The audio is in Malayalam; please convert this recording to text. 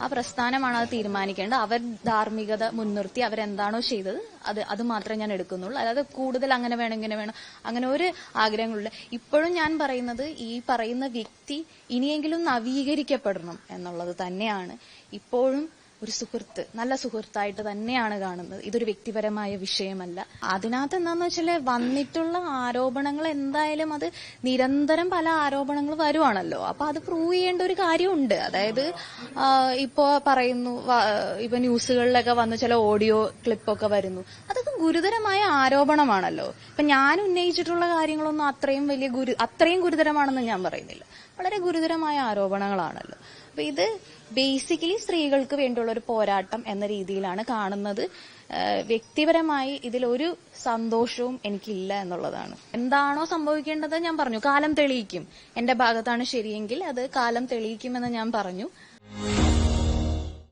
ആ പ്രസ്ഥാനമാണ് അത് തീരുമാനിക്കേണ്ടത്. അവർ ധാർമ്മികത മുൻനിർത്തി അവരെന്താണോ ചെയ്തത് അത് മാത്രമേ ഞാൻ എടുക്കുന്നുള്ളൂ. അല്ലാതെ കൂടുതൽ അങ്ങനെ വേണം ഇങ്ങനെ വേണം അങ്ങനെ ഒരു ആഗ്രഹങ്ങളില്ല. ഇപ്പോഴും ഞാൻ പറയുന്നത് ഈ പറയുന്ന വ്യക്തി ഇനിയെങ്കിലും നവീകരിക്കപ്പെടണം എന്നുള്ളത് തന്നെയാണ്. ഇപ്പോഴും ഒരു സുഹൃത്ത്, നല്ല സുഹൃത്തായിട്ട് തന്നെയാണ് കാണുന്നത്. ഇതൊരു വ്യക്തിപരമായ വിഷയമല്ല. അതിനകത്ത് എന്താന്ന് വെച്ചാല് വന്നിട്ടുള്ള ആരോപണങ്ങൾ എന്തായാലും അത് നിരന്തരം പല ആരോപണങ്ങൾ വരുവാണല്ലോ. അപ്പൊ അത് പ്രൂവ് ചെയ്യേണ്ട ഒരു കാര്യമുണ്ട്. അതായത് ഇപ്പോ പറയുന്നു, ഇപ്പൊ ന്യൂസുകളിലൊക്കെ വന്ന് ചില ഓഡിയോ ക്ലിപ്പൊക്കെ വരുന്നു. അതൊക്കെ ഗുരുതരമായ ആരോപണമാണല്ലോ. ഇപ്പൊ ഞാൻ ഉന്നയിച്ചിട്ടുള്ള കാര്യങ്ങളൊന്നും അത്രയും ഗുരുതരമാണെന്ന് ഞാൻ പറയുന്നില്ല. വളരെ ഗുരുതരമായ ആരോപണങ്ങളാണല്ലോ. അപ്പൊ ഇത് ബേസിക്കലി സ്ത്രീകൾക്ക് വേണ്ടിയുള്ള ഒരു പോരാട്ടം എന്ന രീതിയിലാണ് കാണുന്നത്. വ്യക്തിപരമായി ഇതിലൊരു സന്തോഷവും എനിക്കില്ല എന്നുള്ളതാണ്. എന്താണോ സംഭവിക്കേണ്ടത് ഞാൻ പറഞ്ഞു, കാലം തെളിയിക്കും. എന്റെ ഭാഗത്താണ് ശരിയെങ്കിൽ അത് കാലം തെളിയിക്കുമെന്ന് ഞാൻ പറഞ്ഞു.